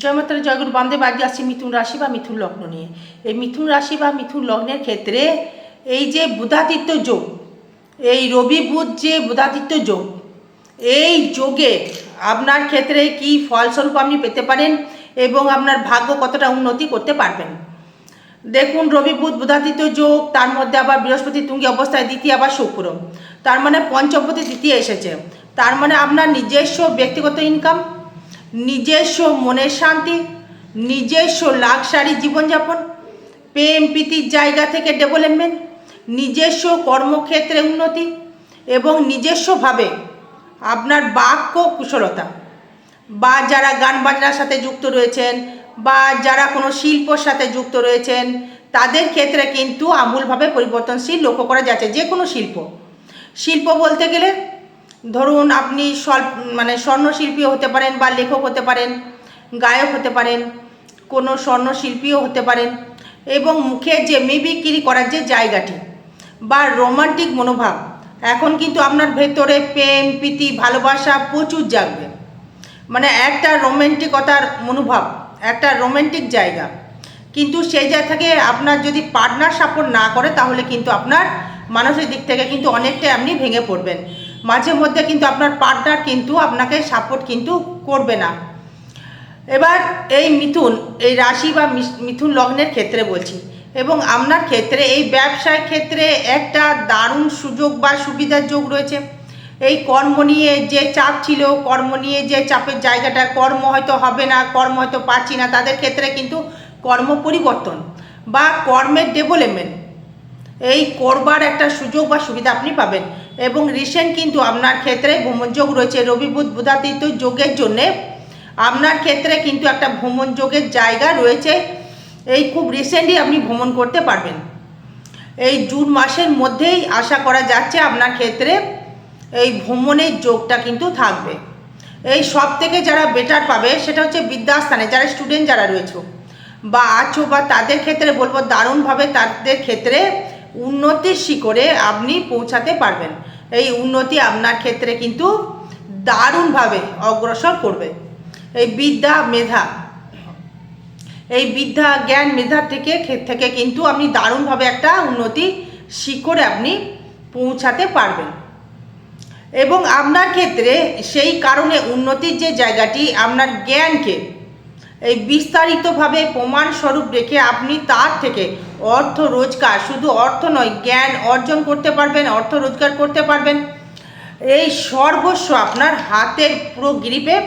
জয়মাত্রা জয়গুরু বামদেব। আজকে আসছি মিথুন রাশি বা মিথুন লগ্ন নিয়ে। এই মিথুন রাশি বা মিথুন লগ্নের ক্ষেত্রে এই যে বুধাদিত্য যোগ, এই রবি বুধ যে বুধাদিত্য যোগ, এই যোগে আপনার ক্ষেত্রে কি ফলস্বরূপ আপনি পেতে পারেন এবং আপনার ভাগ্য কতটা উন্নতি করতে পারবেন। দেখুন, রবি বুধ বুধাদিত্য যোগ, তার মধ্যে আবার বৃহস্পতি তুঙ্গি অবস্থায়, দ্বিতীয় আবার শুক্র, তার মানে পঞ্চমপতি তৃতীয় এসেছে। তার মানে আপনার নিজস্ব ব্যক্তিগত ইনকাম, নিজস্ব মনের শান্তি, নিজস্ব লাক্সারি জীবনযাপন, প্রেম প্রীতির জায়গা থেকে ডেভেলপমেন্ট, নিজস্ব কর্মক্ষেত্রে উন্নতি এবং নিজস্বভাবে আপনার বাক্য কুশলতা, বা যারা গান বাজনার সাথে যুক্ত রয়েছেন বা যারা কোনো শিল্পর সাথে যুক্ত রয়েছেন তাদের ক্ষেত্রে কিন্তু আমূলভাবে পরিবর্তনশীল লক্ষ্য করা যাচ্ছে। যে কোনো শিল্প বলতে গেলে ধরুন আপনি স্বর্ণশিল্পীও হতে পারেন বা লেখক হতে পারেন, গায়ক হতে পারেন, কোনো স্বর্ণশিল্পীও হতে পারেন, এবং মুখে যে মিমিক্রি করার যে জায়গাটি বা রোমান্টিক মনোভাব, এখন কিন্তু আপনার ভেতরে প্রেম প্রীতি ভালোবাসা প্রচুর জাগবে। মানে একটা রোমান্টিকতার মনোভাব, একটা রোমান্টিক জায়গা, কিন্তু সেই জায়গা থেকে আপনার যদি পার্টনার সাপোর্ট না করে তাহলে কিন্তু আপনার মানসিক দিক থেকে কিন্তু অনেকটাই আপনি ভেঙে পড়বেন। মাঝে মধ্যে কিন্তু আপনার পার্টনার কিন্তু আপনাকে সাপোর্ট কিন্তু করবে না। এবার এই মিথুন, এই রাশি বা মিথুন লগ্নের ক্ষেত্রে বলছি, এবং আপনার ক্ষেত্রে এই ব্যবসায় ক্ষেত্রে একটা দারুণ সুযোগ বা সুবিধার যোগ রয়েছে। এই কর্ম নিয়ে যে চাপ ছিল, কর্ম নিয়ে যে চাপের জায়গাটা, কর্ম হয়তো হবে না, কর্ম হয়তো পাচ্ছি না, তাদের ক্ষেত্রে কিন্তু কর্ম পরিবর্তন বা কর্মের ডেভেলপমেন্ট, এই করবার একটা সুযোগ বা সুবিধা আপনি পাবেন। এবং রিসেন্ট কিন্তু আপনার ক্ষেত্রে ভ্রমণ যোগ রয়েছে। রবি বুধ বুধাদিত্য যোগের জন্যে আপনার ক্ষেত্রে কিন্তু একটা ভ্রমণ যোগের জায়গা রয়েছে। এই খুব রিসেন্টলি আপনি ভ্রমণ করতে পারবেন। এই জুন মাসের মধ্যেই আশা করা যাচ্ছে আপনার ক্ষেত্রে এই ভ্রমণের যোগটা কিন্তু থাকবে। এই সব থেকে যারা বেটার পাবে সেটা হচ্ছে বিদ্যাস্থানে যারা স্টুডেন্ট যারা রয়েছে বা আছো, বা তাদের ক্ষেত্রে বলবো দারুণভাবে তাদের ক্ষেত্রে উন্নতির শিখরে আপনি পৌঁছাতে পারবেন। এই উন্নতি আপনার ক্ষেত্রে কিন্তু দারুণভাবে অগ্রসর করবে। এই বিদ্যা জ্ঞান মেধা থেকে কিন্তু আপনি দারুণভাবে একটা উন্নতি শিখরে আপনি পৌঁছাতে পারবেন। এবং আপনার ক্ষেত্রে সেই কারণে উন্নতির যে জায়গাটি, আপনার জ্ঞানকে এই বিস্তারিতভাবে প্রমাণস্বরূপ রেখে আপনি তার থেকে অর্থ রোজগার, শুধু অর্থ নয় জ্ঞান অর্জন করতে পারবেন, অর্থ রোজগার করতে পারবেন। এই সর্বস্ব আপনার হাতের পুরো গ্রিপে,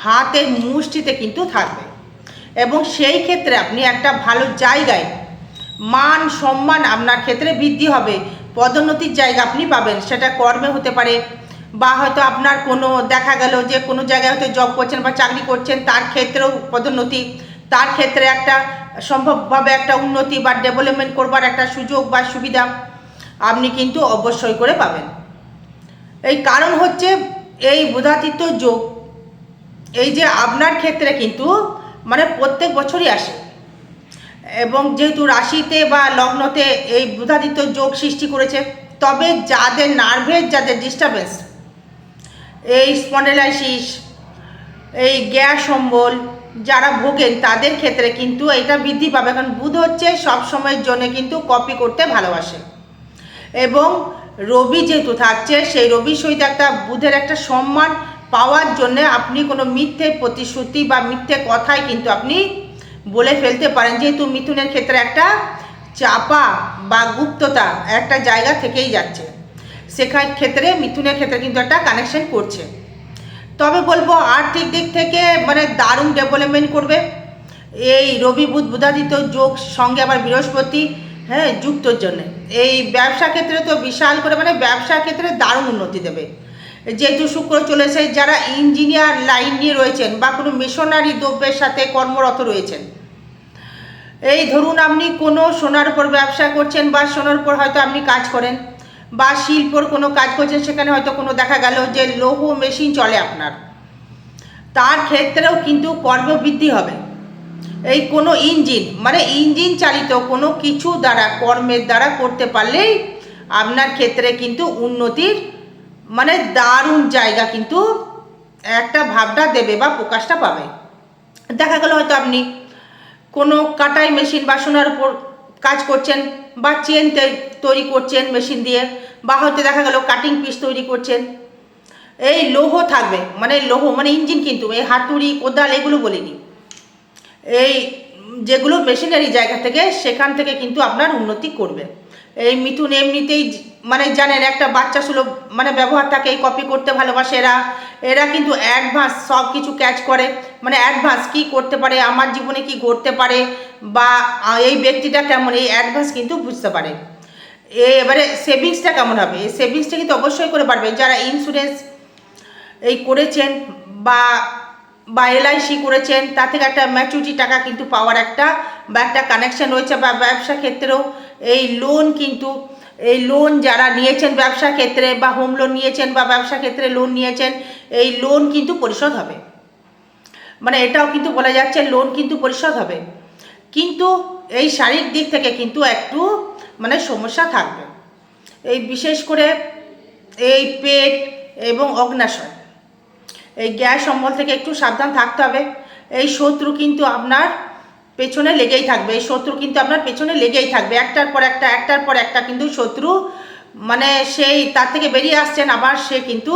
হাতের মুষ্টিতে কিন্তু থাকবে। এবং সেই ক্ষেত্রে আপনি একটা ভালো জায়গায় মান সম্মান আপনার ক্ষেত্রে বৃদ্ধি হবে, পদোন্নতির জায়গা আপনি পাবেন। সেটা কর্মে হতে পারে, বা হয়তো আপনার কোনো দেখা গেল যে কোনো জায়গায় হয়তো জব করছেন বা চাকরি করছেন, তার ক্ষেত্রেও পদোন্নতি, তার ক্ষেত্রে একটা সম্ভবভাবে একটা উন্নতি বা ডেভেলপমেন্ট করবার একটা সুযোগ বা সুবিধা আপনি কিন্তু অবশ্যই করে পাবেন। এই কারণ হচ্ছে এই বুধাদিত্য যোগ, এই যে আপনার ক্ষেত্রে কিন্তু মানে প্রত্যেক বছরই আসে, এবং যেহেতু রাশিতে বা লগ্নতে এই বুধাদিত্য যোগ সৃষ্টি করেছে, তবে যাদের নার্ভের যাদের ডিস্টারবেন্স, এই স্পন্ডেলাইসিস, এই গ্যাস অম্বল যারা ভোগেন তাদের ক্ষেত্রে কিন্তু এটা বৃদ্ধি পাবে। কারণ বুধ হচ্ছে সব সময়ের জন্য কিন্তু কপি করতে ভালোবাসে, এবং রবি যেহেতু থাকছে সেই রবির সহিত একটা বুধের একটা সম্মান পাওয়ার জন্যে আপনি কোনো মিথ্যে প্রতিশ্রুতি বা মিথ্যে কথাই কিন্তু আপনি বলে ফেলতে পারেন। যেহেতু মিথুনের ক্ষেত্রে একটা চাপা বা গুপ্ততা একটা জায়গা থেকেই যাচ্ছে, সেখান ক্ষেত্রে মিথুনের ক্ষেত্রে কিন্তু একটা কানেকশন করছে। তবে বলবো আর্থিক দিক থেকে মানে দারুণ ডেভেলপমেন্ট করবে এই রবি বুধ বুধাদিত্য যোগ, সঙ্গে আবার বৃহস্পতি যুক্তর জন্য। এই ব্যবসা ক্ষেত্রে তো বিশাল করে মানে ব্যবসা ক্ষেত্রে দারুণ উন্নতি দেবে। যেহেতু শুক্র চলেছে, যারা ইঞ্জিনিয়ার লাইন নিয়ে রয়েছেন বা কোনো মিশনারি দ্রব্যের সাথে কর্মরত রয়েছেন, এই ধরুন আপনি কোনো সোনার উপর ব্যবসা করছেন বা সোনার উপর হয়তো আপনি কাজ করেন, বা শিল্পর কোনো কাজ করছেন, সেখানে হয়তো কোনো দেখা গেল যে লৌহ মেশিন চলে আপনার, তার ক্ষেত্রেও কিন্তু কর্মবৃদ্ধি হবে। এই কোনো ইঞ্জিন চালিত কোনো কিছু দ্বারা, কর্মের দ্বারা করতে পারলেই আপনার ক্ষেত্রে কিন্তু উন্নতির দারুণ জায়গা কিন্তু একটা ভাবটা দেবে বা প্রকাশটা পাবে। দেখা গেল হয়তো আপনি কোনো কাটাই মেশিন বা সোনার উপর কাজ করছেন, বা চেন তৈরি করছেন মেশিন দিয়ে, বা হয়তো দেখা গেল কাটিং পিস তৈরি করছেন। এই লৌহ থাকবে, মানে লৌহ মানে ইঞ্জিন, কিন্তু এই হাতুড়ি কোদাল এগুলো বলিনি, এই যেগুলো মেশিনারি জায়গা থেকে, সেখান থেকে কিন্তু আপনার উন্নতি করবে। এই মিথুন এমনিতেই মানে জানেন একটা বাচ্চা সুলভ মানে ব্যবহার থাকে, এই কপি করতে ভালোবাসে এরা। এরা কিন্তু অ্যাডভান্স সব কিছু ক্যাচ করে, মানে অ্যাডভান্স কী করতে পারে, আমার জীবনে কি ঘটতে পারে, বা এই ব্যক্তিটা কেমন, এই অ্যাডভান্স কিন্তু বুঝতে পারে। এবারে সেভিংসটা কেমন হবে, এই সেভিংসটা কিন্তু অবশ্যই করে পারবে। যারা ইন্স্যুরেন্স এই করেছেন বা বা এলআইসি করেছেন, তা থেকে একটা ম্যাচুরিটি টাকা কিন্তু পাওয়ার একটা বা একটা কানেকশন রয়েছে। বা ব্যবসা ক্ষেত্রেও এই লোন কিন্তু, এই লোন যারা নিয়েছেন ব্যবসা ক্ষেত্রে, বা হোম লোন নিয়েছেন বা ব্যবসা ক্ষেত্রে লোন নিয়েছেন, এই লোন কিন্তু পরিশোধ হবে। মানে এটাও কিন্তু বলা যাচ্ছে লোন কিন্তু পরিশোধ হবে, কিন্তু এই শারীরিক দিক থেকে কিন্তু একটু মানে সমস্যা থাকবে। এই বিশেষ করে এই পেট এবং অগ্ন্যাশয়, এই গ্যাস অম্বল থেকে একটু সাবধান থাকতে হবে। এই শত্রু কিন্তু আপনার পেছনে লেগেই থাকবে, এই শত্রু কিন্তু আপনার পেছনে লেগেই থাকবে, একটার পর একটা কিন্তু শত্রু, মানে সেই তার থেকে বেরিয়ে আসছেন আবার সে কিন্তু,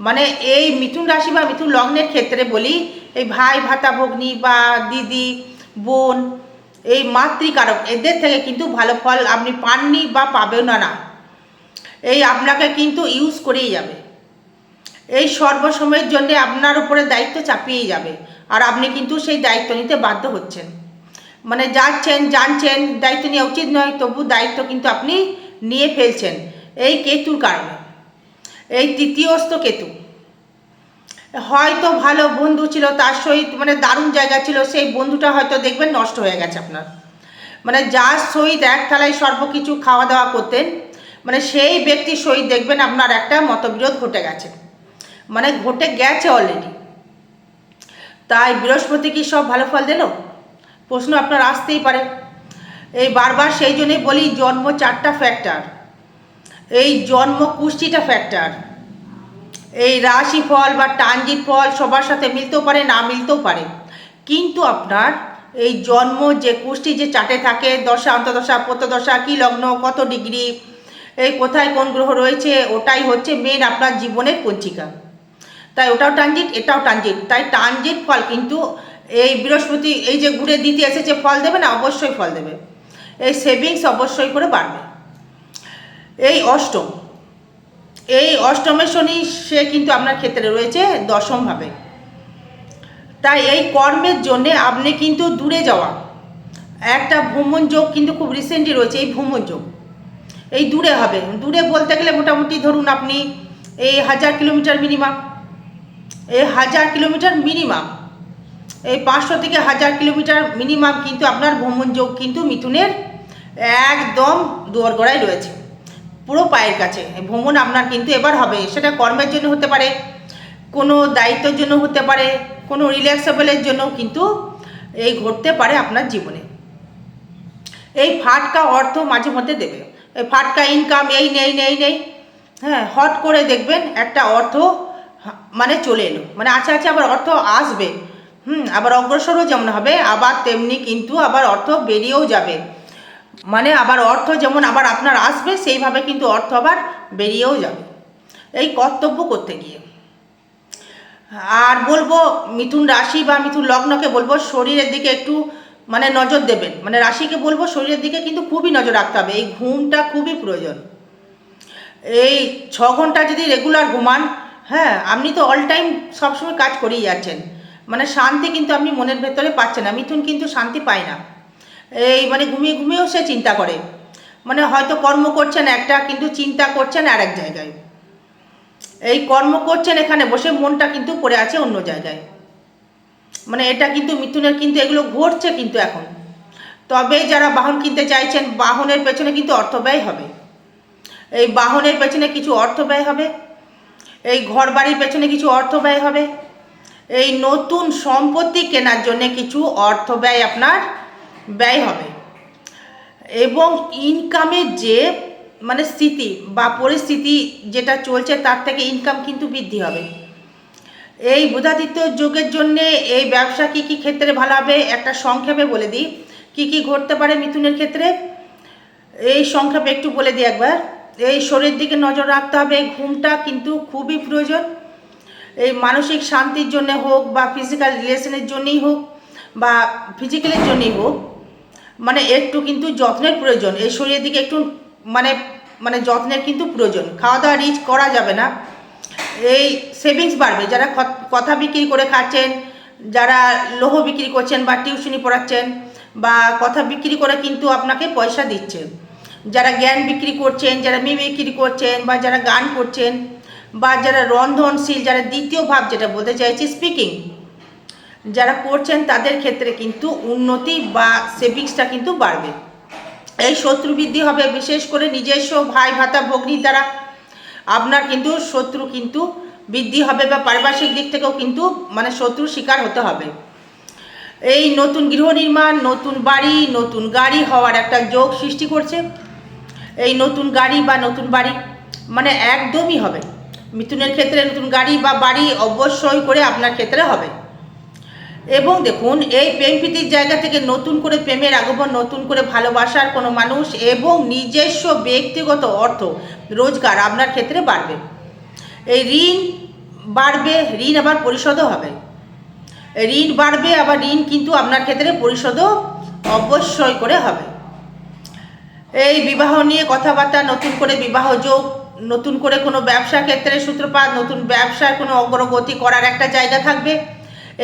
মানে এই মিথুন রাশি বা মিথুন লগ্নের ক্ষেত্রে বলি, এই ভাই ভাতা ভগ্নী বা দিদি বোন, এই মাতৃকারক এদের থেকে কিন্তু ভালো ফল আপনি পাননি বা পাবেন না। এই আপনাকে কিন্তু ইউজ করেই যাবে, এই সর্বসময়ের জন্য আপনার উপরে দায়িত্ব চাপিয়েই যাবে, আর আপনি কিন্তু সেই দায়িত্ব নিতে বাধ্য হচ্ছেন। মানে যাচ্ছেন জানছেন দায়িত্ব নেওয়া উচিত নয়, তবু দায়িত্ব কিন্তু আপনি নিয়ে ফেলছেন এই কেতুর কারণে। এই তৃতীয়স্থ কেতু, হয়তো ভালো বন্ধু ছিল, তার সহিত মানে দারুণ জায়গা ছিল, সেই বন্ধুটা হয়তো দেখবেন নষ্ট হয়ে গেছে আপনার। মানে যার সহিত এক থালায় সর্বকিছু খাওয়া দাওয়া করতেন, মানে সেই ব্যক্তির সহিত দেখবেন আপনার একটা মতবিরোধ ঘটে গেছে, মানে ঘটে গেছে অলরেডি। তাই বৃহস্পতি কি সব ভালো ফল দিল, প্রশ্ন আপনার আসতেই পারে। এই বারবার সেই জন্যই বলি জন্ম 4টা ফ্যাক্টর, এই জন্ম কুষ্টিটা ফ্যাক্টর। এই রাশি ফল বা ট্রানজিট ফল সবার সাথে মিলতেও পারে, না মিলতেও পারে, কিন্তু আপনার এই জন্ম যে কুষ্টি যে চার্টে থাকে, দশা অন্তদশা প্রত্যদশা, কী লগ্ন কত ডিগ্রি, এই কোথায় কোন গ্রহ রয়েছে, ওটাই হচ্ছে মেন আপনার জীবনের পঞ্জিকা। তাই ওটাও ট্রানজিট এটাও ট্রানজিট, তাই ট্রানজিট ফল কিন্তু এই বৃহস্পতি এই যে ঘুরে দিতে এসেছে ফল দেবে না, অবশ্যই ফল দেবে। এই সেভিংস অবশ্যই করে বাড়বে। এই অষ্টম, এই অষ্টমের শনি সে কিন্তু আপনার ক্ষেত্রে রয়েছে দশমভাবে। তাই এই কর্মের জন্যে আপনি কিন্তু দূরে যাওয়া একটা ভ্রমণ যোগ কিন্তু খুব রিসেন্টলি রয়েছে, এই ভ্রমণ যোগ এই দূরে হবে। দূরে বলতে গেলে মোটামুটি ধরুন আপনি এই 1000 কিলোমিটার মিনিমাম, এই 1000 কিলোমিটার মিনিমাম, এই 500 থেকে 1000 কিলোমিটার মিনিমাম কিন্তু আপনার ভ্রমণ যোগ কিন্তু মিথুনের একদম দোরগোড়ায় রয়েছে, পুরো পায়ের কাছে। ভ্রমণ আপনার কিন্তু এবার হবে, সেটা কর্মের জন্য হতে পারে, কোনো দায়িত্বের জন্য হতে পারে, কোনো রিল্যাক্সেবলের জন্য কিন্তু এই ঘটতে পারে আপনার জীবনে। এই ফাটকা অর্থ মাঝে মধ্যে দেবে, এই ফাটকা ইনকাম এই নেই নেই নেই, হ্যাঁ হট করে দেখবেন একটা অর্থ মানে চলে এলো, মানে আছে আছে আবার অর্থ আসবে, আবার অগ্রসরও যেমন হবে, আবার তেমনি কিন্তু আবার অর্থ বেরিয়েও যাবে। মানে আবার অর্থ যেমন আবার আপনার আসবে, সেইভাবে কিন্তু অর্থ আবার বেরিয়েও যাবে এই কর্তব্য করতে গিয়ে। আর বলবো মিথুন রাশি বা মিথুন লগ্নকে বলবো শরীরের দিকে একটু মানে নজর দেবেন, মানে রাশিকে বলবো শরীরের দিকে কিন্তু খুবই নজর রাখতে হবে, এই ঘুমটা খুবই প্রয়োজন। এই 6 ঘন্টা যদি রেগুলার ঘুমান, হ্যাঁ আপনি তো অল টাইম সবসময় কাজ করেই যাচ্ছেন, মানে শান্তি কিন্তু আপনি মনের ভেতরে পাচ্ছেন না। মিথুন কিন্তু শান্তি পায় না, এই মানে ঘুমিয়ে ঘুমিয়েও সে চিন্তা করে, মানে হয়তো কর্ম করছেন একটা কিন্তু চিন্তা করছেন আর এক জায়গায়, এই কর্ম করছেন এখানে বসে মনটা কিন্তু পড়ে আছে অন্য জায়গায়। মানে এটা কিন্তু মিথুনের কিন্তু এগুলো ঘটছে কিন্তু এখন। তবে যারা বাহন কিনতে চাইছেন, বাহনের পেছনে কিন্তু অর্থ ব্যয় হবে, এই বাহনের পেছনে কিছু অর্থ ব্যয় হবে, এই ঘর বাড়ির পেছনে কিছু অর্থ ব্যয় হবে, এই নতুন সম্পত্তি কেনার জন্য কিছু অর্থ ব্যয় আপনার ব্যয় হবে, এবং ইনকামের যে মানে স্থিতি বা পরিস্থিতি যেটা চলছে তার থেকে ইনকাম কিন্তু বৃদ্ধি হবে। এই বুধাদিত্য যোগের জন্যে এই ব্যবসা কী কী ক্ষেত্রে ভালো হবে একটা সংক্ষেপে বলে দিই, কী কী ঘটতে পারে মিথুনের ক্ষেত্রে। এই সংক্ষেপে একটু বলে দিই একবার। এই শরীরের দিকে নজর রাখতে হবে, ঘুমটা কিন্তু খুবই প্রয়োজন। এই মানসিক শান্তির জন্য হোক বা ফিজিক্যাল রিলেশনের জন্যই হোক বা ফিজিক্যালের জন্যই হোক, মানে একটু কিন্তু যত্নের প্রয়োজন। এই শরীরের দিকে একটু মানে মানে যত্নের কিন্তু প্রয়োজন। খাওয়া দাওয়া রিচ করা যাবে না। এই সেভিংস বাড়বে, যারা কথা বিক্রি করে খাচ্ছেন, যারা লৌহ বিক্রি করছেন বা টিউশনি পড়াচ্ছেন বা কথা বিক্রি করে কিন্তু আপনাকে পয়সা দিচ্ছে, যারা জ্ঞান বিক্রি করছেন, যারা মিমিক্রি করছেন বা যারা গান করছেন বা যারা রন্ধনশীল, যারা দ্বিতীয় ভাব যেটা বলতে চাইছি স্পিকিং যারা করছেন, তাদের ক্ষেত্রে কিন্তু উন্নতি বা সেভিংসটা কিন্তু বাড়বে। এই শত্রু বৃদ্ধি হবে, বিশেষ করে নিজস্ব ভাই ভাতা ভগ্নির দ্বারা আপনার কিন্তু শত্রু কিন্তু বৃদ্ধি হবে বা পারিপার্শ্বিক দিক থেকেও কিন্তু মানে শত্রুর শিকার হতে হবে। এই নতুন গৃহ নির্মাণ, নতুন বাড়ি, নতুন গাড়ি হওয়ার একটা যোগ সৃষ্টি করছে। এই নতুন গাড়ি বা নতুন বাড়ি মানে একদমই হবে মিথুনের ক্ষেত্রে। নতুন গাড়ি বা বাড়ি অবশ্যই করে আপনার ক্ষেত্রে হবে। এবং দেখুন, এই প্রেম প্রীতির জায়গা থেকে নতুন করে প্রেমের আগমন, নতুন করে ভালোবাসার কোনো মানুষ এবং নিজস্ব ব্যক্তিগত অর্থ রোজগার আপনার ক্ষেত্রে বাড়বে। এই ঋণ বাড়বে, ঋণ আবার পরিশোধও হবে। ঋণ বাড়বে, আবার ঋণ কিন্তু আপনার ক্ষেত্রে পরিশোধও অবশ্যই করে হবে। এই বিবাহ নিয়ে কথাবার্তা, নতুন করে বিবাহ যোগ, নতুন করে কোনো ব্যবসা ক্ষেত্রে সূত্রপাত, নতুন ব্যবসার কোনো অগ্রগতি করার একটা জায়গা থাকবে।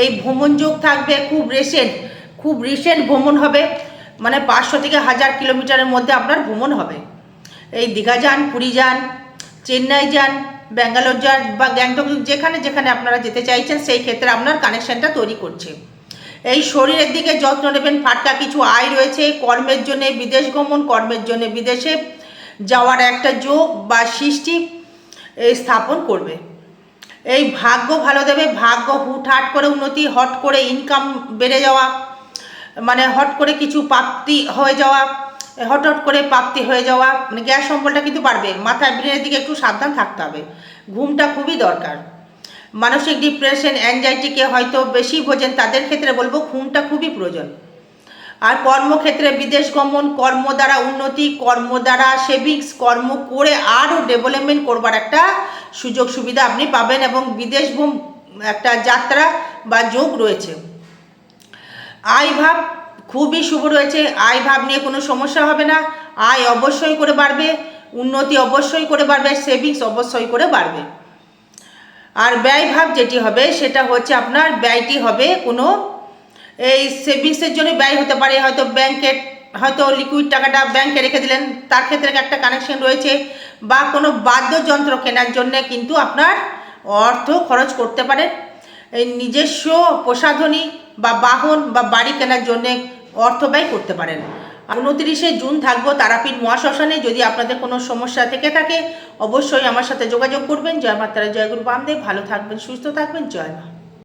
এই ভ্রমণ যোগ থাকবে, খুব রিসেন্ট ভ্রমণ হবে, মানে 500 থেকে 1000 কিলোমিটারের মধ্যে আপনার ভ্রমণ হবে। এই দীঘা যান, পুরী যান, চেন্নাই যান, ব্যাঙ্গালোর যান বা গ্যাংটক, যেখানে যেখানে আপনারা যেতে চাইছেন সেই ক্ষেত্রে আপনার কানেকশানটা তৈরি করছে। এই শরীরের দিকে যত্ন নেবেন, ফাটকা কিছু আয় রয়েছে। কর্মের জন্য বিদেশ গমন, কর্মের জন্য বিদেশে যাওয়ার একটা যোগ বা সৃষ্টি স্থাপন করবে। এই ভাগ্য ভালো দেবে, ভাগ্য হুটহাট করে উন্নতি, হট করে ইনকাম বেড়ে যাওয়া, মানে হট করে কিছু প্রাপ্তি হয়ে যাওয়া, হট করে প্রাপ্তি হয়ে যাওয়া, মানে গ্যাস সম্বলটা কিন্তু বাড়বে। মাথায় ব্রেনের দিকে একটু সাবধান থাকতে হবে। ঘুমটা খুবই দরকার। মানসিক ডিপ্রেশন, অ্যাংজাইটিকে হয়তো বেশি বোঝেন, তাদের ক্ষেত্রে বলবো ঘুমটা খুবই প্রয়োজন। আর কর্মক্ষেত্রে বিদেশ গমন, কর্ম দ্বারা উন্নতি, কর্ম দ্বারা সেভিংস, কর্ম করে আরও ডেভেলপমেন্ট করবার একটা সুযোগ সুবিধা আপনি পাবেন এবং বিদেশ একটা যাত্রা বা যোগ রয়েছে। আয় ভাব খুবই শুভ রয়েছে, আয় ভাব নিয়ে কোনো সমস্যা হবে না। আয় অবশ্যই করে বাড়বে, উন্নতি অবশ্যই করে বাড়বে, সেভিংস অবশ্যই করে বাড়বে। আর ব্যয় ভাব যেটি হবে সেটা হচ্ছে আপনার ব্যয়টি হবে কোনো এই সেভিংসের জন্য ব্যয় হতে পারে, হয়তো ব্যাংকের হয়তো লিকুইড টাকাটা ব্যাংকে রেখে দিলেন, তার ক্ষেত্রে একটা কানেকশন রয়েছে, বা কোনো বাদ্যযন্ত্র কেনার জন্যে কিন্তু আপনার অর্থ খরচ করতে পারেন। এই নিজস্ব প্রসাধনী বা বাহন বা বাড়ি কেনার জন্যে অর্থ ব্যয় করতে পারেন। 29শে জুন থাকবো তারাপীঠ মহাশ্মশানে। যদি আপনাদের কোনো সমস্যা থেকে থাকে অবশ্যই আমার সাথে যোগাযোগ করবেন। জয় মাতারা, জয় গুরু বামদেব। ভালো থাকবেন, সুস্থ থাকবেন। জয় মা।